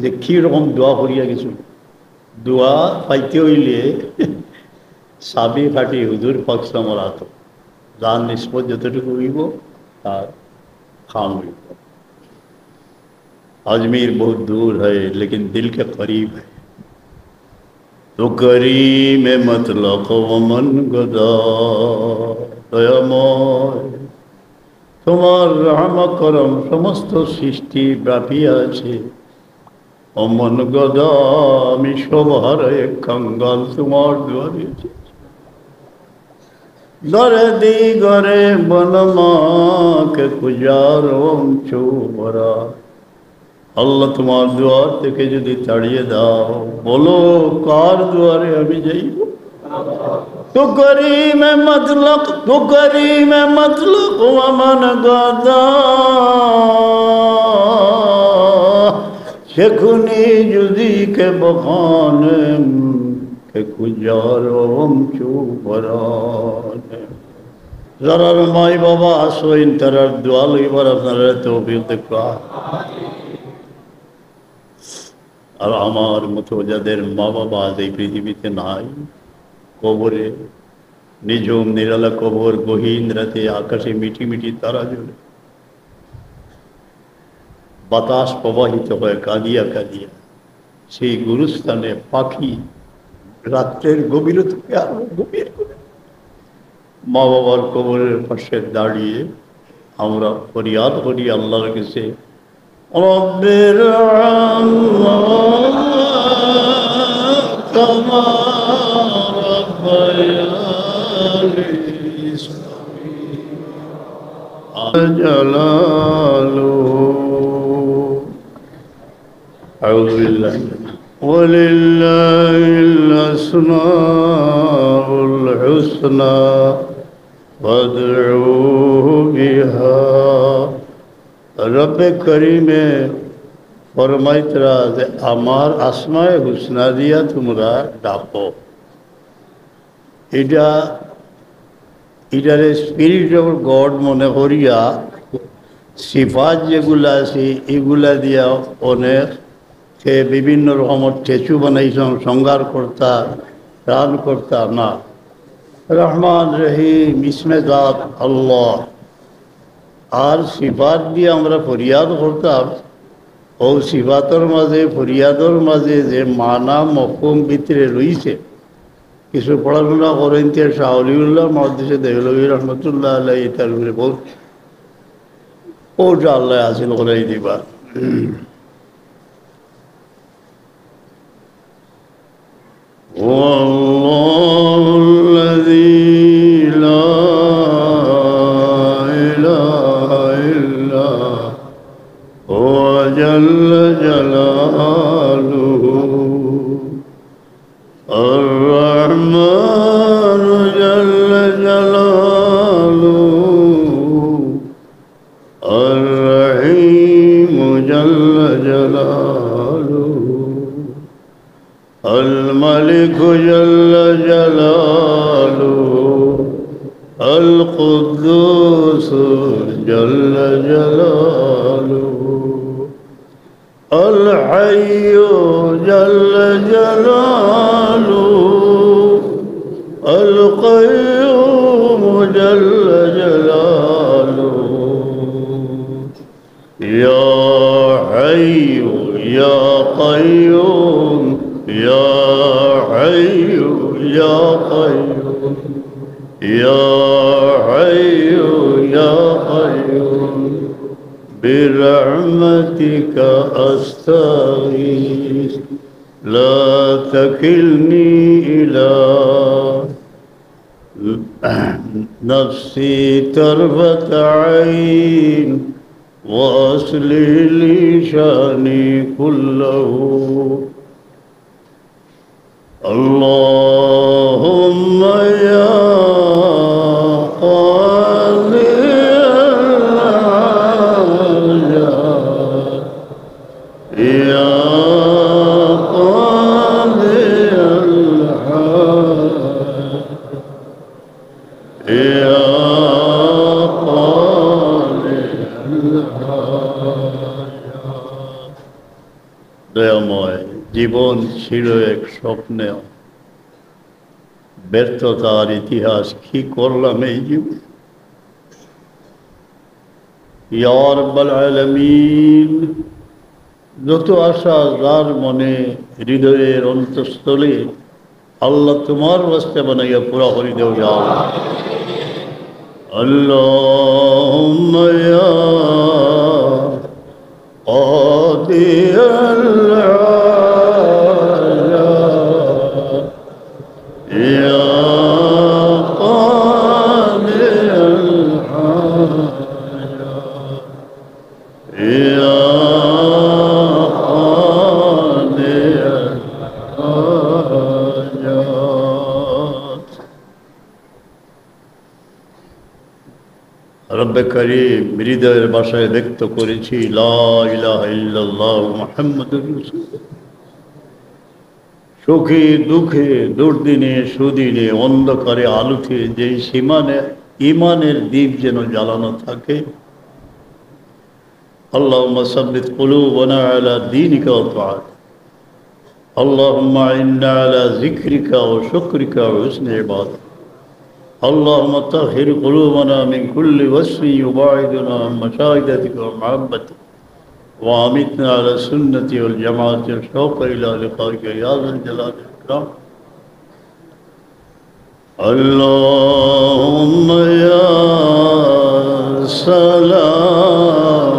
যে কীরকম দোয়া করিয়া গেছিল। দোয়া পাইতে হইলে সাবি ফাটি হুজুর পাক সামরাত যার নিষ্পত যতটুকু হইব তার खाम हुई। अजमेर बहुत दूर है लेकिन दिल के करीब है। तो करीम मतलब मन गदा दयामय তোমার রহম করম সমস্ত সৃষ্টি ব্যাপী আছে। অমন গদা আমি সবার এক কাঙ্গাল তোমার দুয়ারে দরে দি গরে বনমাকে কুজারম চোরা। আল্লাহ তোমার দুয়ার থেকে যদি তাড়িয়ে দাও বলো কার দুয়ারে আমি যাইব। তো করিম মতলক তো করিম মতলক ওমন গদা সেখুনি যদি কে বখানেম কে কুজারম চুবরানে। যারার মাই বাবা আসইন তারার দোয়া লইবার আপনারা তৌফিক দেখা। আর আমার মতো যাদের মা বাবা আজ এই পৃথিবীতে নাই, কবরে নিঝুম নিরালা কবর, গহীন রাতে আকাশে মিটি মিটি তারা জ্বলে, বাতাস প্রবাহিত হয় কাঁদিয়া কাঁদিয়া, সেই গুরুস্থানে পাখি রাত্রের গভীর থেকে আরো গভীর করে মা বাবার কবরের পাশে দাঁড়িয়ে আমরা ফরিয়াদ করি আল্লাহর কাছে, রব্বির কামা রব্বায়ানি জালালু। আউযু বিল্লাহি ওয়ালিল্লাহিল আসমাউল হুসনা ফাদউহু বিহা। রব্বে করিমে ফরমাইতরা যে আমার আসমায়ে হুসনা দিয়া তোমরা ডাকো। এটারে স্পিরিট অফ গড মনে করিয়া সিফাত যেগুলা আছে এগুলা দিয়া অনেক বিভিন্ন রকমের টেচু বানাইছেন, সংগার কর্তা রান কর্তা না, রহমান রহিম ইসমে জাত আল্লাহ। আর সিফাত দিয়ে আমরা ফরিয়াদ করতাম, ও সিফাতর মাঝে ফরিয়াদর মাঝে যে মানা মফহুম ভিতরে রয়েছে। কিছু পড়াশোনা করেন শাহ অলিউল্লাহ মহাদ্দেশে দেহলভী রহমতুল্লাহ আলাই, তার উপরে বহুত ওটা আল্লাহ হাসিল করাই দিবা। جل جلاله الرحمن جل جلاله الرحيم جل جلاله الملك جل جلاله القدوس جل جلاله الحي جل جلاله القيوم جل جلاله يا حي يا قيوم يا حي يا قيوم يا حي يا قيوم برحمتك أستغيث لا تكلني إلى نفسي طرفة عين وأصلح لي شأني كله اللهم يا দয়াময় জীবন ছিল এক স্বপ্নে, ব্যর্থতার ইতিহাস। কি করলাম এই জীবন? ইয়া রাব্বাল আলামিন, যত আশা যার মনে, হৃদয়ের অন্তঃস্থলে, আল্লাহ তোমার রাস্তা বানাইয়া পুরা করে দেও। ইয়া আল্লাহুম্মা ইয়া কাদিয়াল আলা, ইয়া কাদিয়াল আলা, ইয়া রব্বে করিম হৃদয়ের ভাষায় ব্যক্ত করেছি লা ইলাহা ইল্লাল্লাহ মুহাম্মাদুর রাসূলুল্লাহ। সুখে দুঃখে, দুর্দিনে সুদিনে, অন্ধকারে আলোতে যেই সীমানে ঈমানের দ্বীপ যেন জ্বালানো থাকে। আল্লাহুম্মা সাব্বিত কুলুবানা আলা দীনিকা ওয়া তাআতিক। আল্লাহুম্মা ইন্না আলা যিকরিকা ওয়া শুকরিকা ওয়া হুসনি ইবাদাতিক। اللهم طهر قلوبنا من كل وصف يباعدنا عن مشاهدتك ومحبتك، وأمتنا على السنة والجماعة والشوق إلى لقائك يا ذا الجلال والإكرام. اللهم يا سلام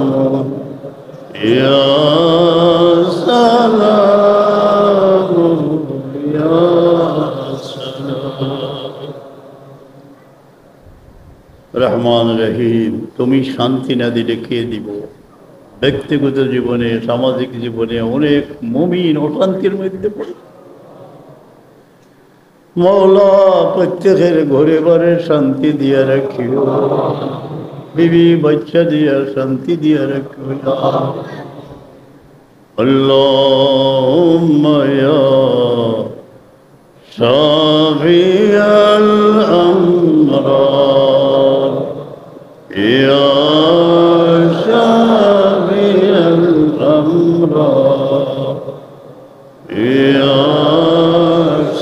يا سلام يا রহমান রহিম, তুমি শান্তি না দিলে কে দিব? ব্যক্তিগত জীবনে, সামাজিক জীবনে অনেক মুমিন অশান্তির মধ্যে পড়ে। মওলা প্রত্যেকের ঘরে ঘরে শান্তি দিয়া রাখিও, বিবি বাচ্চা দিয়া শান্তি দিয়া রাখিও। আল্লাহুম্মা ইয়া শাফিয়াল আমরাদ, ইয়া শাফিয়াল আমরাদ, ইয়া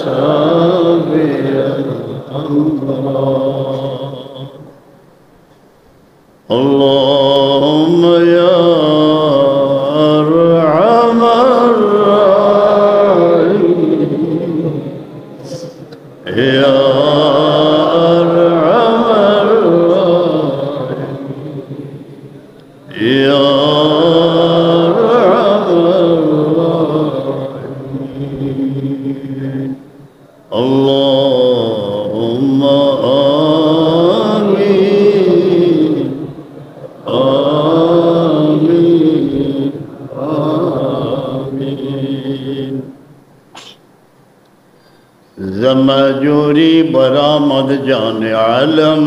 শাফিয়াল আমরাদ। আল্লাহুম্মা ইয়া আরহামার রাহিমিন, ইয়া जमजूरी बरामद जाने आलम,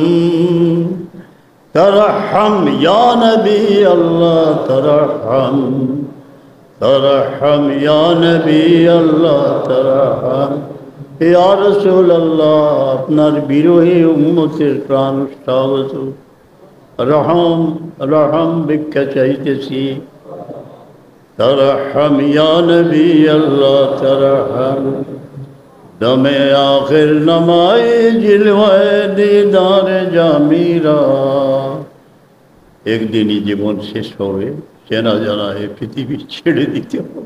तरहम या नबी अल्लाह तरहम, तरहम या नबी अल्लाह तरहम। या रसूल अल्लाह, আপনার বিরোহী উম্মতের প্রাণ উৎসাহত রহম রহম ভিক্ষা চাইতেছি। तरहम या नबी अल्लाह तरहम, दमे आखिर नमाए जिलवाए दीदार जामीरा। एक दिन ही जीवन शेष হবে, চেনা জানা এ পৃথিবী ছেড়ে দিতে হবে।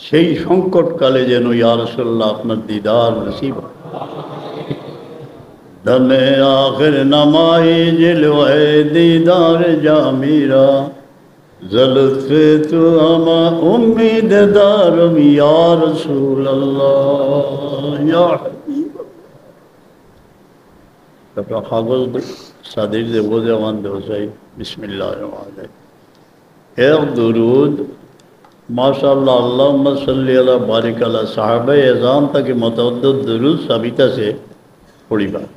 সেই সংকটকালে যেন ইয়া রাসূলুল্লাহ আপনার দিদার নসিব। দমে আখির নমায়ে জিলওয়ে দিদার জামিরা, জলফে তু আমা উম্মীদ দারম ইয়া রাসূলুল্লাহ ইয়া হাবিব। আপনার কাগজ সাদির দে বোঝে মান দে চাই। বিসমিল্লাহির রহমানির রহিম। এক দুরুদ माशाअल्लाह, अल्लाहुम्मा सल्ली अला बारिक अला साहबे एज़ाम तक मुतअद्दिद दुरूद साबिता से थोड़ी बात।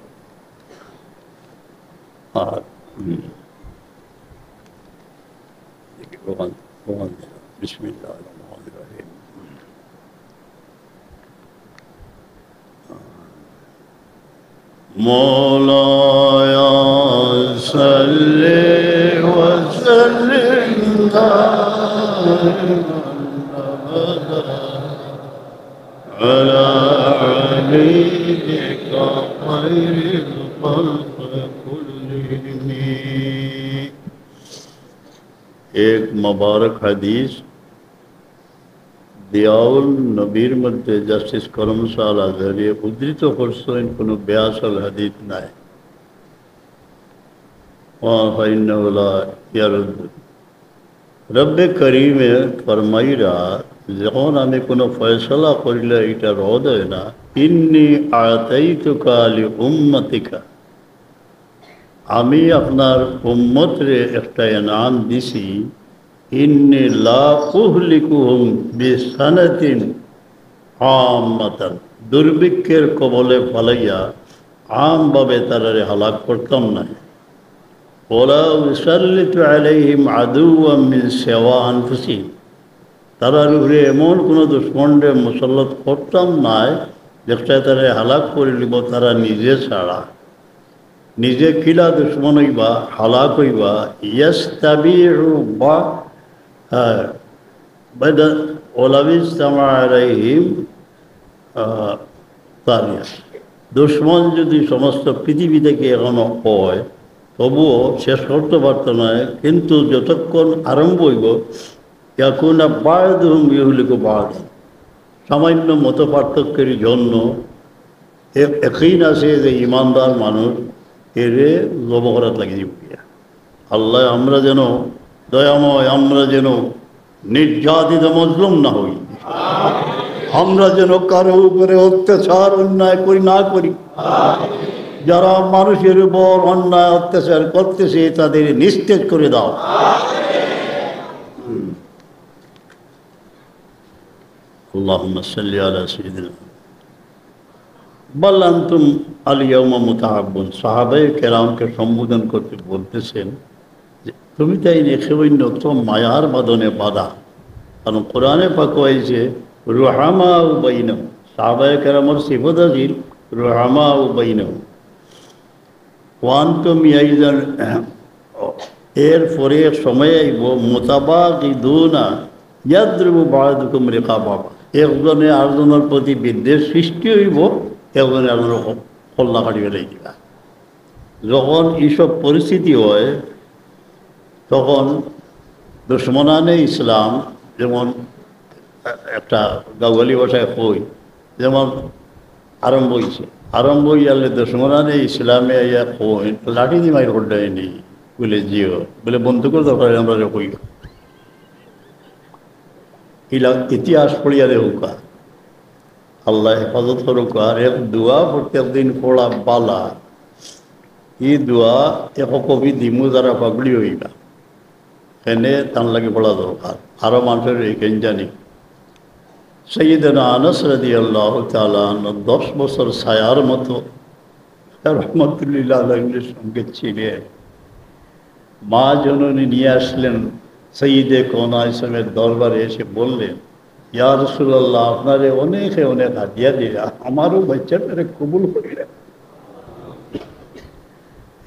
हाँ, बिस्मिल्लाहिर्रहमानिर्रहीम। मौलाया सल्ली व सल्लिम على عليك خير الخلق كلهم एक मुबारक हदीस दियाउल नबीर मध्य जस्टिस करम साल आजहरी उद्धृत करছেন কোনো ব্যাসল হাদিস নাই ওয়াইন্নাহুলা ইয়ারুদ রব্বে করিমে ফরমাইরা যখন আমি কোনো ফয়সালা করিলে এটা রদ হয় না ইন্নি আতাইতুকা লি উম্মতিকা আমি আপনার উম্মতরে একটা ইনাম দিছি ইন্নি লা উহলিকুহুম বিসানাতিন আম্মাতান দুর্ভিক্ষের কবলে ফলাইয়া আমভাবে তারারে হালাক করতাম না ওলা উসাল্লিতু আলাইহিম আদুওয়াম মিন সিওয়া আনফুসিহিম তারার উপরে এমন কোনো দুশ্মনরে মুসল্লত করতাম না যেটা তারা হালাক করে লিব তারা নিজে ছাড়া নিজে কিলা দুশ্মন হইবা হালাক হইবা ইয়াস্তাবিউ বা বাদা ওলাবিস্তামা আলাইহিম তারিয়া দুশ্মন যদি সমস্ত পৃথিবী থেকে এখনো হয় তবুও শেষ করতে পারত না কিন্তু যতক্ষণ আরম্ভ হইব এখন বায়দুহুম ইউহলিকু বাদ সামান্য মত পার্থক্যের জন্য একই আছে যে ইমানদার মানুষ এরে জব করাত লাগিয়ে দিব আল্লাহ আমরা যেন দয়াময় আমরা যেন নির্যাতিত মজলুম না হই আমরা যেন কারো উপরে অত্যাচার অন্যায় করি না করি যারা মানুষের উপর অন্যায় অত্যাচার করতেছে তাদের নিস্তেজ করে দাও আল্লাহুম্মা সাল্লি আলা সাইয়্যিদিনা বাল আনতুম আল ইয়াওমা মুতাহাব্বুন সাহাবায়ে কেরামকে সম্বোধন করতে বলতেছেন যে তুমি তাই নেখেবন্য তো মায়ার বাঁধনে বাঁধা কারণ কোরআনে পাক হয়েছে রুহামাউ বাইনাহুম সাহাবায়ে কেরামের সিফত আছিল রুহামাউ বাইনাহুম ওয়ান্তুম ইয়াইদান এরপরে সময় আইব মুতাবাগিদুনা ইয়াদরিবু বা'দুকুম রিকাবা একজনে আরেকজনের প্রতি বিদ্বেষ সৃষ্টি হইব একজনে আরেকজনের কল্লা কাটি ফেলাই দিবা যখন এইসব পরিস্থিতি হয় তখন দুশ্মনানে ইসলাম যেমন একটা গাওয়ালি ভাষায় কই যেমন আরম্ভ হয়েছে আরম্ভ হইয়ালে দুশ্মনানে ইসলামে ইয়া কই লাঠি দি মাইর করডাই নেই বলে জিও বলে বন্ধুকের দরকার আমরা কই ইতিহাস পড়িয়া দেহুকা আল্লাহ হেফাজত করুকা আর এক দোয়া প্রত্যেক দিন পড়া বালা ই দোয়া এক কবি দিমু যারা পাগড়ি হইবা এনে তান লাগে পড়া দরকার আরও মানুষের এইখান জানি সৈয়দনা আনাস রাদিয়াল্লাহু তাআলা 10 বছর ছায়ার মতো রহমতুল্লাহ আলাইহির সঙ্গে ছিলেন মা জননী নিয়ে আসলেন সঈদে কোনা ইসলামের দরবারে এসে বললেন ইয়া রাসূলুল্লাহ আপনারে অনেকে অনেক হাদিয়া দিলা আমারও বাচ্চাটারে কবুল করিলেন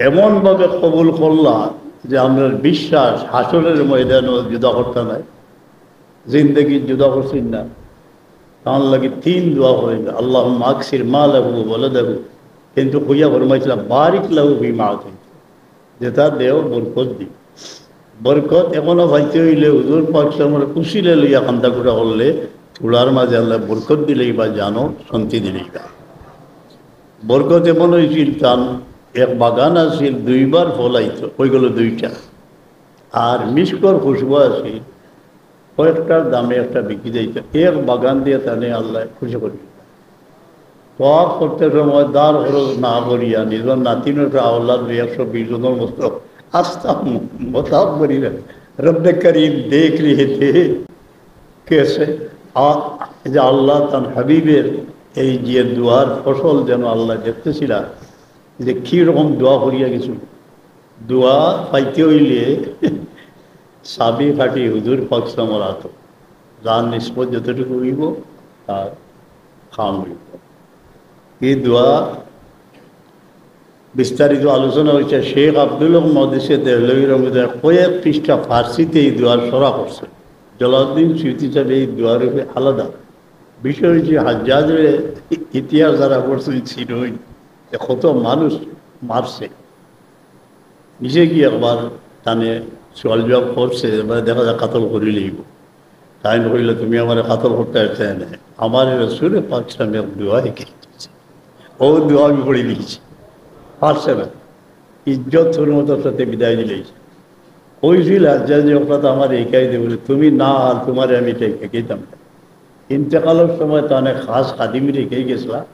এমনভাবে কবুল করলা যে আমার বিশ্বাস হাসরের ময়দানও জুদা করতে নাই জিন্দগি জুদা করছেন না তার লাগে 3 দোয়া করেন আল্লাহুম্মা আকসির মালাহু ওয়ালাদাহু কিন্তু হইয়া ফরমাইছিলাম বারিক লাহু ফিমা আতাইতা যেটা দেও বরকত দি বরকত এখনো ভাইতে হইলে হুজুর পাক সামনে কুশিলে লইয়া কান্দা কুটা করলে চুলার মাঝে আল্লাহ বরকত দিলেই বা জানো শান্তি দিলেই বা বরকত এমন হয়েছিল তান এক বাগান আছিল 2 বার ফলাইতো ওইগুলো 2টা আর মিসকর খুশবু আছিল কয়েকটার দামে একটা বিক্রি যাইত এক বাগান দিয়ে তানে আল্লাহ খুশি করি তফ করতে সময় দার খরচ না করিয়া নিজের নাতিনের আওলাদ 120 জনের মতো आस्था बताओ बड़ी रब करीम देख रहे थे कैसे যে আল্লাহ তার হাবিবের এই যে দোয়ার ফসল যেন আল্লাহ দেখতেছিল যে কীরকম দোয়া করিয়া গেছিল দোয়া পাইতে হইলে সাবি ফাটি হুজুর পাক সামর আত যার নিষ্পত যতটুকু হইব তার খাম হইব এই দোয়া বিস্তারিত আলোচনা হয়েছে শেখ আব্দুল হক মহদিসে দেহলভী রহমতুল্লাহ কয়েক পৃষ্ঠা ফার্সিতে এই দোয়ার সরা করছে জালালউদ্দিন সুয়ুতী সাহেব এই দোয়ার উপরে আলাদা বিষয় হচ্ছে হাজ্জাজের ইতিহাস যারা পড়ছে ছিলই কত মানুষ মারছে, নিজে গিয়ে একবার টানে সোয়াল জবাব করছে, এবার দেখা যায় কাতল করি লিখব। তাই হইলে তুমি আমার কাতল করতে আসতে না, আমার রসুল পাকসামে দোয়া এঁকে ও দোয়া আমি পড়ে দিয়েছি, পারছে না, ইজ্জত হরমতার সাথে বিদায় দিলেই ওই ছিল হাজ্জাজ অপরাধ আমার একাই দেবে বলে তুমি না আর তোমার আমি এঁকেতাম না। ইন্তেকালের সময় তো অনেক খাস খাদিমি রেখেই গেছিলাম,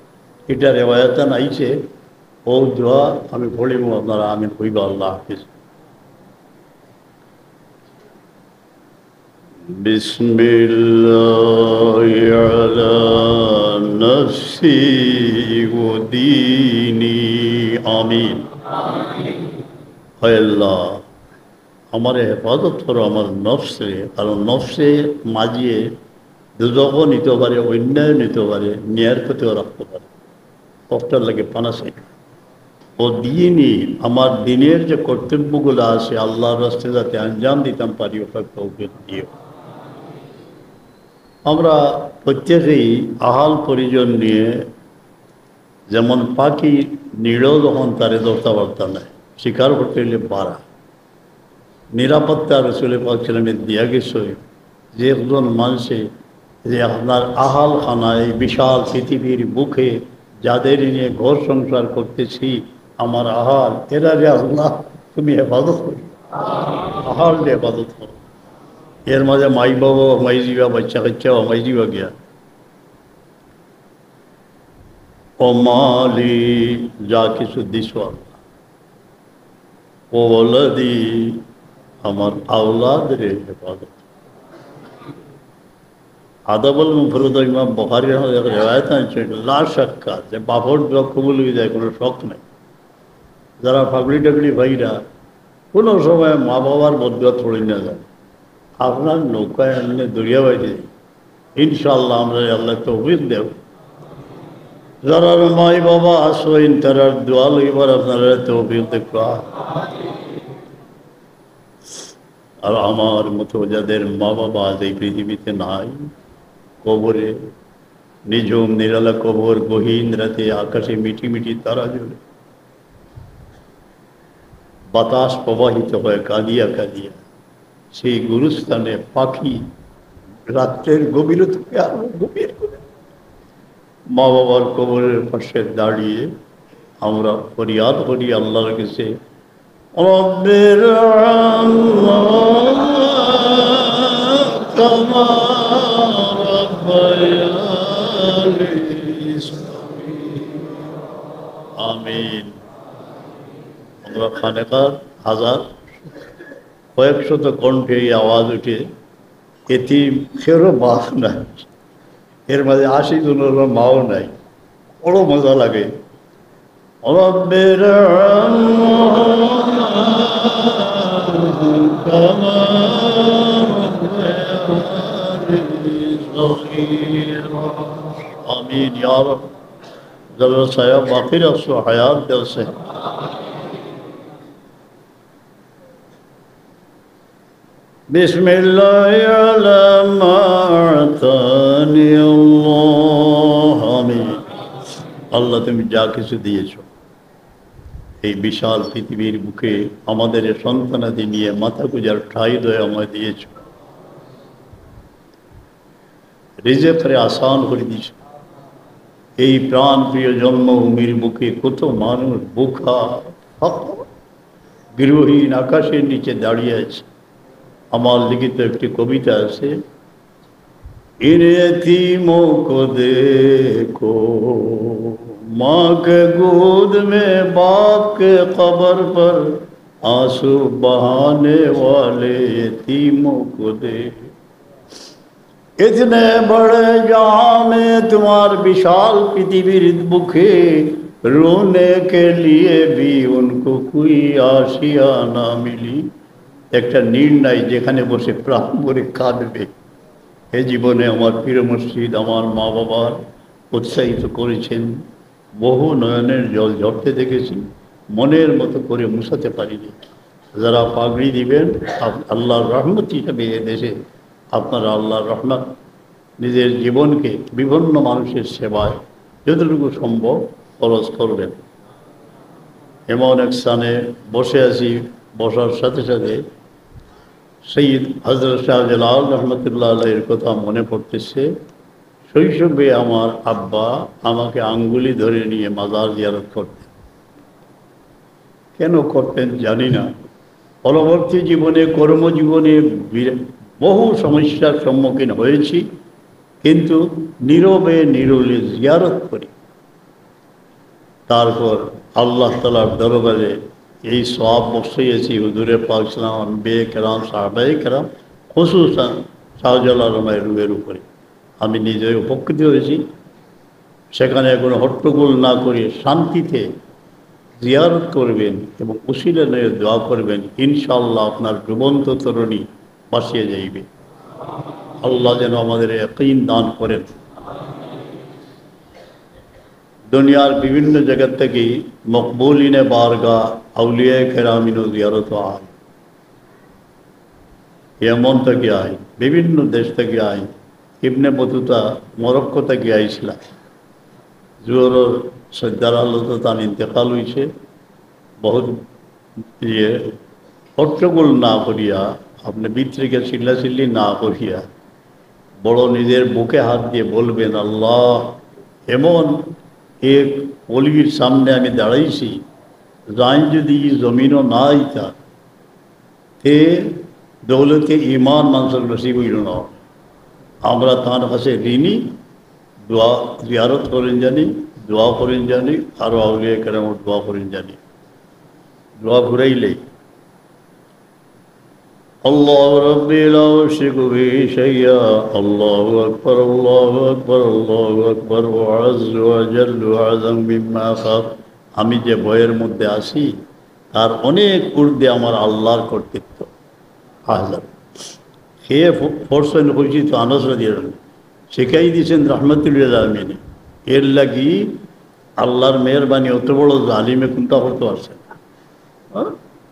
এটা রেওয়ায়তান আইছে, ও দোয়া আমি পড়িব, আপনারা আমি কইব। আল্লাহ হাফিজ। বিসমিল্লাহি আলা নফসি ওয়া দীনি, আমিন। হয় আল্লাহ আমার হেফাজত করো আমার নফসে, কারণ নফসে মাঝিয়ে দুজকও নিতে পারে, অন্যায় নিতে পারে, ন্যায়ের প্রতিও রাখতে পারে, কষ্টের লাগে পানাসে। ও দিনই আমার দিনের যে কর্তব্যগুলো আছে আল্লাহর রাস্তায় যাতে আঞ্জাম দিতাম পারি, ওটা তৌফিক দিও। আমরা প্রত্যেকেই আহাল পরিজন নিয়ে, যেমন পাখি নিড় যখন তারে ধরতে পারতাম না, শিকার করতে হলে বাড়া নিরাপত্তা রসুলের পাক ছিলেন দিয়া গেছে যে একজন মানুষে যে আপনার আহাল খানায় বিশাল পৃথিবীর বুকে যাদের নিয়ে ঘর সংসার করতেছি, আমার আহাল এরা যে আল্লাহ তুমি হেফাজত করি, আহাল যে হেফাজত করো। এর মাঝে মাই বাবা মাই যাবা, বাচ্চা কাচ্চাও মাই যাবা গিয়া ও মালি যা কিছু দিস ও ওলাদি আমার আওলাদ রে হেফাজত। আদাবল মুফরদ ইমাম বুখারী রেওয়ায়েত আছে, লা শাক্কা যে বাপর দোয়া কবুল হয়ে যায়, কোনো শখ নেই। যারা পাগলি টাগলি ভাইরা কোনো সময় মা বাবার বদুয়া থড়ি না যায়, আপনার নৌকায় এমনি দরিয়া বাইরে ইনশাআল্লাহ আমরা আল্লাহ তৌফিক দেব। যারা মাই বাবা আসবেন তারা দোয়া লইবার আপনারা তৌফিক দেখা। আর আমার মতো যাদের মা বাবা আজ এই পৃথিবীতে নাই, কবরে নিঝুম নিরালা কবর, গহীন রাতে আকাশে মিটি মিটি তারা জ্বলে, বাতাস প্রবাহিত হয় কাঁদিয়া কাঁদিয়া, সেই গুরুস্থানে পাখি রাত্রের গভীরতাকে আরো গভীর করে মা বাবার কবরের পাশে দাঁড়িয়ে আমরা ফরিয়াদ করি আল্লাহর কাছে, রব্বির কামা রব্বায়ানি সগীরা। আমিন। আমরা খানেকার হাজার কয়েকশত কণ্ঠে এই আওয়াজ উঠে, এতিমেরও মা নাই, এর মাঝে ৮০ জনের মাও নাই, বড় মজা লাগে। রব্বির কামা রব্বায়ানি সগীরা। আমিন ইয়া রব। যারা সায়া বাকি রাখছো হায়াত দেওছে। বিসমিল্লাহি আলা মা আতানি আল্লাহ। আমিন। আল্লাহ তুমি যা কিছু দিয়েছো এই বিশাল পৃথিবীর বুকে আমাদের সন্তানাদি নিয়ে মাথা গুজার ঠাই দয়ে আমায় দিয়েছ, রিজেকের আসান করে দিয়েছ। এই প্রাণ প্রিয় জন্মভূমির বুকে কত মানুষ বুখা গৃহহীন আকাশের নিচে দাঁড়িয়ে আছে। আমার লিখিত একটি কবিতা আছে, इन यतीमों को देखो माँ के गोद में बाप के कब्र पर आंसू बहाने वाले यतीमों को देखो। इतने बड़े जहां में तुम्हार विशाल पृथ्वीर बुखे रोने के लिए भी उनको कोई आशिया ना मिली। একটা নির্ণয় যেখানে বসে প্রাণ ভরে কাঁদবে। এ জীবনে আমার প্রিয় মসজিদ আমার মা বাবার উৎসাহিত করেছেন, বহু নয়নের জল ঝরতে দেখেছি, মনের মতো করে মুছাতে পারিনি। যারা পাগড়ি দিবেন আল্লাহর রহমত হিসাবে এ দেশে আপনারা আল্লাহর রহমত নিজের জীবনকে বিভিন্ন মানুষের সেবায় যতটুকু সম্ভব খরচ করবেন। এমন এক স্থানে বসে আছি, বসার সাথে সাথে সৈয়দ হজরত শাহজালাল রহমতুল্লাহ আলাইহির কথা মনে পড়তেছে। শৈশবে আমার আব্বা আমাকে আঙ্গুলি ধরে নিয়ে মাজার জিয়ারত করতেন। কেন করতেন জানি না। পরবর্তী জীবনে কর্মজীবনে বহু সমস্যার সম্মুখীন হয়েছি, কিন্তু নীরবে নীরবে জিয়ারত করি। তারপর আল্লাহ তাআলার দরবারে এই সওয়াব বসিয়েছি হুজুরে পাক সাল্লাল্লাহু আলাইহি আম্বিয়ে কেরাম সাহাবায়ে কেরাম খুসুসান শাহজালাল রুহের উপরে আমি নিজে উপকৃত হয়েছি। সেখানে কোনো হট্টগোল না করে শান্তিতে জিয়ারত করবেন এবং উসিলা নিয়ে দোয়া করবেন, ইনশাআল্লাহ আপনার ডুবন্ত তরুণী বাঁচিয়ে যাইবে। আল্লাহ যেন আমাদের ইয়াকিন দান করেন। দুনিয়ার বিভিন্ন জায়গা থেকে মকবুলিনে বারগা আউলিয়া কেরামিনও জিয়ারত আয়, ইয়েমন থেকে আয়, বিভিন্ন দেশ থেকে আয়। ইবনে বতুতা মরক্কো থেকে আইছিল। জোহরের সজ্জার আলোতে তার ইন্তেকাল হয়েছে। বহুত হট্টগোল না করিয়া, আপনি বিত্রিকে চিল্লাচিল্লি না করিয়া বড় নিজের বুকে হাত দিয়ে বলবেন, আল্লাহ এমন এক অলির সামনে আমি দাঁড়াইছি, যাই যদি জমিনও না আইতা তে দৌলতে ইমান মানুষের নসিব হইল না। আমরা তাঁর কাছে ঋণী। দোয়া জিয়ারত করেন জানি, দোয়া করেন জানি, আরও আউলিয়া কেরামত দোয়া করেন জানি। দোয়া ঘুরাইলেই আল্লাহ রাব্বি লা উশরিকু বিহি শাইয়্যা, আল্লাহু আকবার, আল্লাহু আকবার, আল্লাহু আকবার, ওয়া আযযু ওয়া জাল্লু ওয়া আযম মিম্মা খাফ। আমি যে বইয়ের মধ্যে আছি তার অনেক ঊর্ধ্বে আমার আল্লাহর কর্তৃত্ব। হাজার খেয়ে ফোরসেন হয়েছি তো আনস রাদিয়াল্লাহু শিখাই দিয়েছেন রহমতুল্লাহ আলমিনে। এর লাগি আল্লাহর মেহরবানি অত বড় জালিমে কোনটা করতে পারছে না,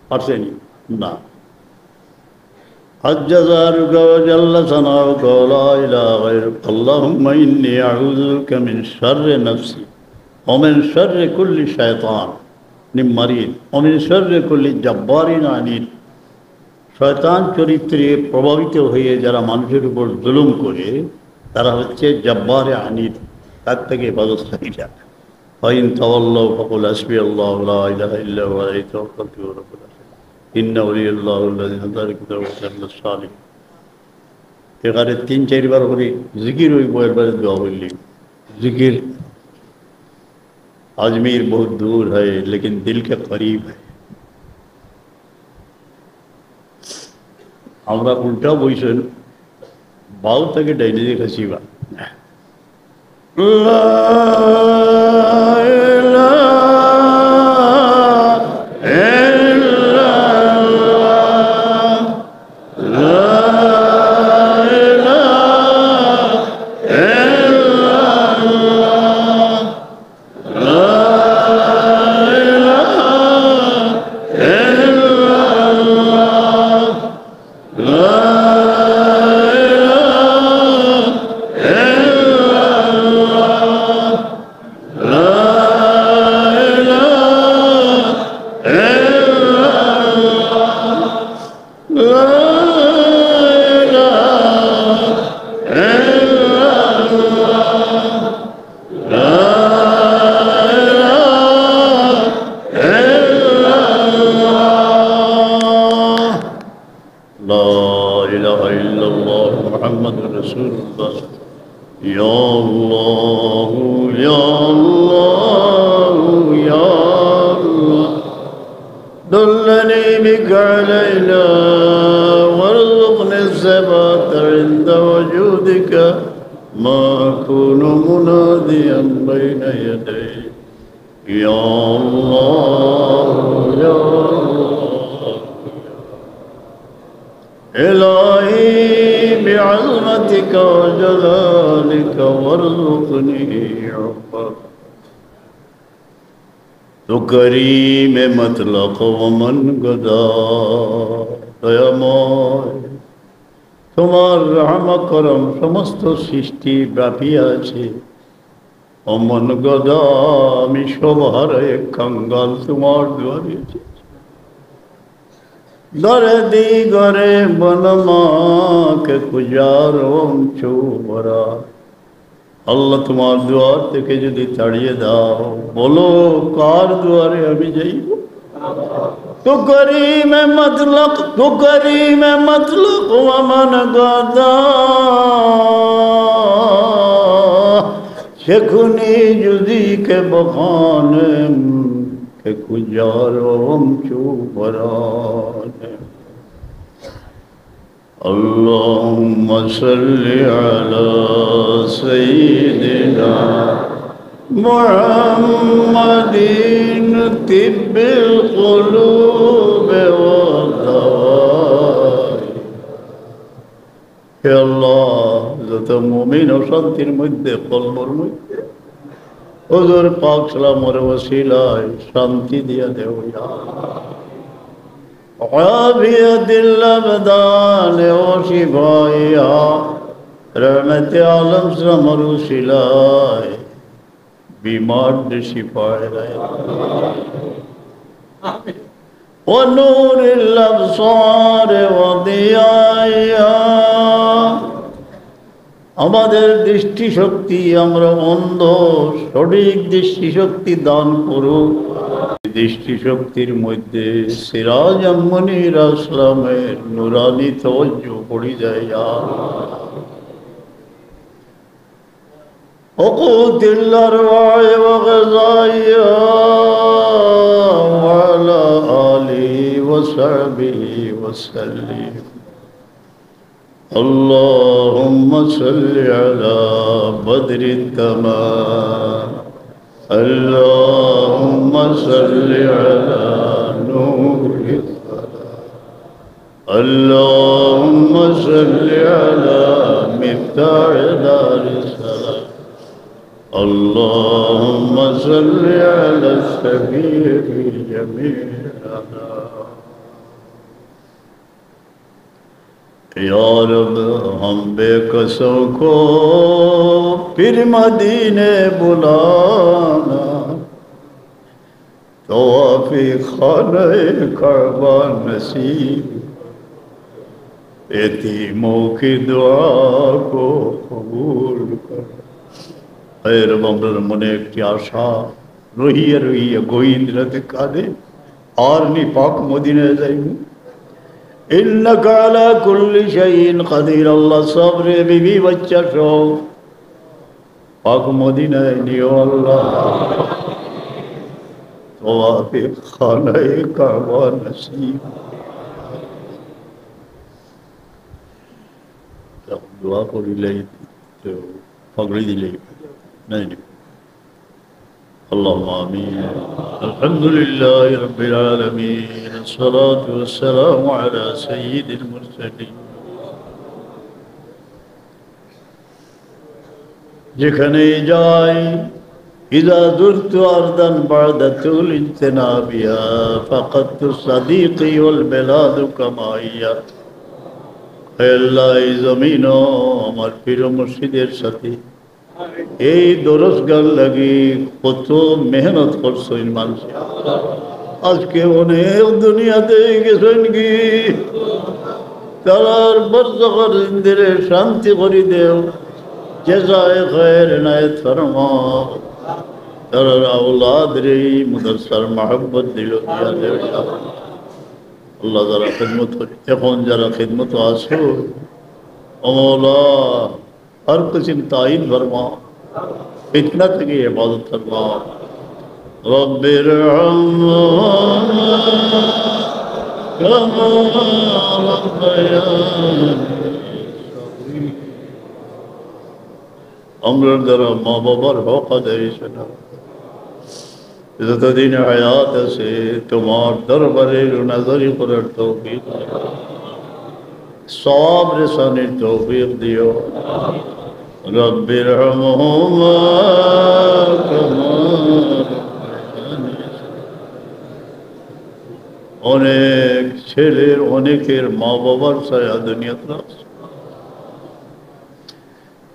পারছেনি না। আজ্জাজারুকা ওয়া জাল্লা সানাউকা ওয়া লা ইলাহা গায়রুক, আল্লাহুম্মা ইন্নী আউযু বিকা মিন শাররি নাফসি ওয়া মিন শাররি কুল্লি শায়তানিন মারিদ ওয়া মিন শাররি কুল্লি জাব্বারিন আনিদ। শয়তান চরিত্রে প্রভাবিত হয়ে যারা মানুষের উপর জুলুম করে তারা হচ্ছে জব্বারে আনিদ, তার থেকে হেফাজতকারীরা। ফাইন তাওয়াল্লাউ ফাকুল হাসবিয়াল্লাহু লা ইলাহা ইল্লা হুয়া আলাইহি তাওয়াক্কালতু ওয়া রাব্বুল আলামিন ইন্না ওয়ালিয়াল্লাহু আল্লাযী নাযালা কিতাবাহু ওয়া সাল্লাল্লাহু সালিহিন। এখানে 3-4 বার করে জিকির ওই বইয়ের বারে দোয়া বললি। जिक्र अजमेर बहुत दूर है लेकिन दिल के करीब है। আমরা উল্টা বইছেন বাউ থেকে ডাইনে দিকে শিবা तो करीम मतलब मन गदा दयामय তোমার রহমত করম সমস্ত সৃষ্টি ব্যাপিয়া আছে। অমন গদা আমি সবার কাঙ্গাল তোমার দুয়ারে দরে দি গরে বনমাকে কুজারম চুবরা। আল্লাহ তোমার দুয়ার থেকে যদি তাড়িয়ে দাও, বলো কার দুয়ারে আমি যাইব? তো করিম মতলক, তো করিম মতলক ওমন গদা সেখুনি যদি কে বখানেম কে কুজারম চুবরানে। اللهم صل على سيدنا محمد طب القلوب والدواء। হে আল্লাহ, যত মুমিন ও শান্তির মধ্যে কলবর মধ্যে হুজুর পাক সালামের ওসিলায় শান্তি দিয়া দেও ইয়া عافية الأبدان وشفائها رحمة عالم سمر سلاي بیمار شفاء ونور الأبصار وضيائها। আমাদের দৃষ্টিশক্তি, আমরা অন্ধ, সঠিক দৃষ্টিশক্তি দান করুক। দৃষ্টিশক্তির মধ্যে সিরাজ মুনির আসলামের নুরানি তওজ্জুহ পড়ি যায়। ওকুতিল আরওয়াহ ওয়া গাযাইহা ওয়া আলা আলিহি ওয়া সাহবিহি ওয়া সাল্লিম। اللهم صل على بدر التمام، اللهم صل على نور الظلام، اللهم صل على مفتاح دار السلام، اللهم صل على الشفيع في جميع الأنام۔ یا رب ہم بے قصوں کو پھر مدینے بلانا، طواف خانہ کعبہ نصیب، یتیموں کی دعا کو قبول کر۔ اے رب امر মনে একটি আশা রহিয়া রহিয়া গহীন রাতে কাঁদে, আর নি পাক মদিনায় যাইব। إنك على كل شيء قدير। الله صبر বিবি বাচ্চা সব পাক মদিনায় নিও আল্লাহ। তওয়াফে খানায়ে কাবা নসিব। দোয়া করিলেই তো পাগড়ি দিলেই নাই। اللهم آمين۔ الحمد لله رب العالمين، الصلاة والسلام على سيد المرسلين۔ যেখানেই যাই إذا زرت أرضا بعد طول اجتنابها فقدت صديقي والبلاد كما هي۔ হে আল্লাহ, এই জমিনও আমার প্রিয় মুর্শিদের সাথে এই দরজগার লাগি কত মেহনত করছো মানুষ। আজকে অনেক দুনিয়াতে গেছেন কি, তারার বরজখর জিন্দিরে শান্তি করি দেও, জাযায়ে খায়ের এনায়েত ফরমাও। তারার আওলাদ রে মুদরসার মহব্বত দিল দিয়া দেও আল্লাহ। যারা খিদমত করে, এখন যারা খিদমত আসো ও মওলা, हर किस्म ताइन फरमा, फितना की इबादत फरमा। रब्बिर আমরার দ্বারা মা বাবার হক আদায় শোনা, যতদিন হায়াত আছে তোমার দরবারে নাজারি করার তৌফিক, সব রেসানির তৌফিক দিও। رب ارحمهما كما ربياني صغيرا। অনেক ছেলের অনেকের মা বাবার ছায়া দুনিয়াতে আছে,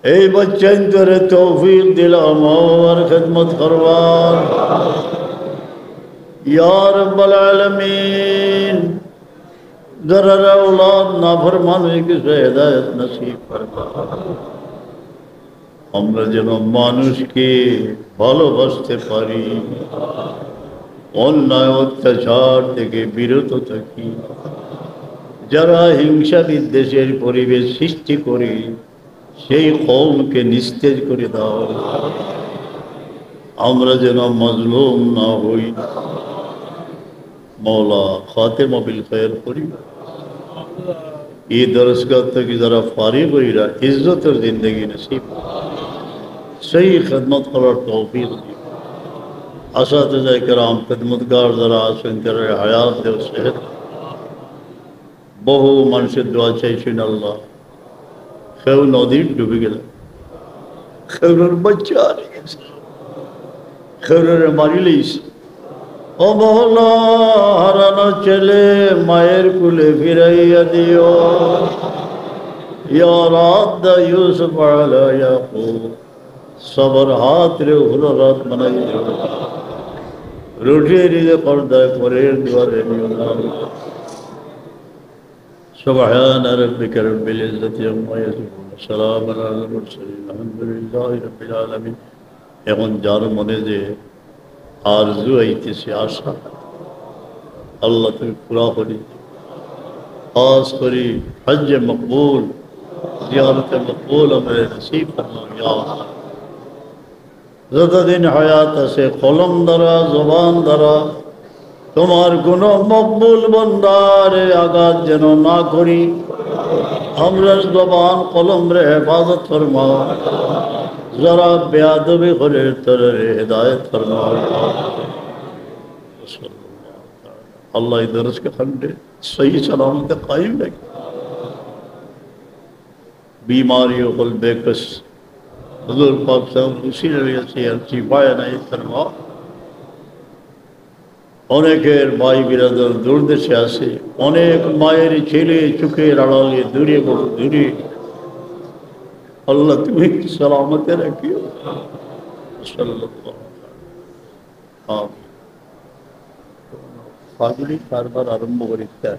এই বাচ্চাইন তোরে তৌফিক দিলাম আমার খিদমত করবার ইয়া রাব্বাল আলামিন যারা औलाद নাফরমানি কিছু হেদায়েত নসিব ফরমা আমরা যেন মানুষকে ভালোবাসতে পারি অন্যায় অত্যাচার থেকে বিরত থাকি যারা হিংসা বিদ্বেষের পরিবেশ সৃষ্টি করে সেই কওমকে নিস্তেজ করে দাও আমরা যেন মজলুম না হই মৌলা খাতেমা বিল খায়র করি এই দরসগাহ থেকে যারা ফারিগ হইরা ইজ্জতের জিন্দগি নসিব সही खिदमत করার তৌফিক দিও আসাতিজা کرام खिदमतगार যারা আছেন তারা হায়াত দেও সেহত বহু মানুষের দোয়া চাইছেন আল্লাহ কেউ নদী ডুবে গেল কেউর বাচ্চা কেউর মারি লইছে ও মওলা হারানো ছেলে মায়ের কুলে ফিরাইয়া দিও ইয়া রাদ ইউসুফ আলা ইয়াকুব সবর হাত রে হলো রাত বানাই দিও রুঠে রিজে পর্দায় পরের দুয়ারে নিও না سبحان ربك رب العزة عما يصفون سلام على المرسلين الحمد لله رب العالمين এখন যার মনে যে আরজু আইতেছে আশা আল্লাহ তুমি পুরা করি খাস করি হজ মকবুল জিয়ারত মকবুল আমাদের নসিব ফরমাও ইয়া আল্লাহ যতদিন হায়াত আছে কলম দ্বারা জবান দ্বারা তোমার কোন মকবুল বন্দারে আঘাত যেন না করি আমরা জবান কলম রে হেফাজত ফরমাও যারা বেয়াদবি করে তোরে হিদায়ত ফরমাও अल्लाह दरस के खंडे सही सलामत कायम रखे बीमारियों को बेकस हुजूर पाक साहब उसी रवैया से शिफाया नहीं फरमा অনেকের ভাই বিরাদর দূর দেশে আসে অনেক মায়ের ছেলে চোখের আড়ালে দূরে বড় দূরে আল্লাহ তুমি সালামতে রাখিও সাল্লাল্লাহু আলাইহি ফাজলি কারবার আরম্ভ করিতে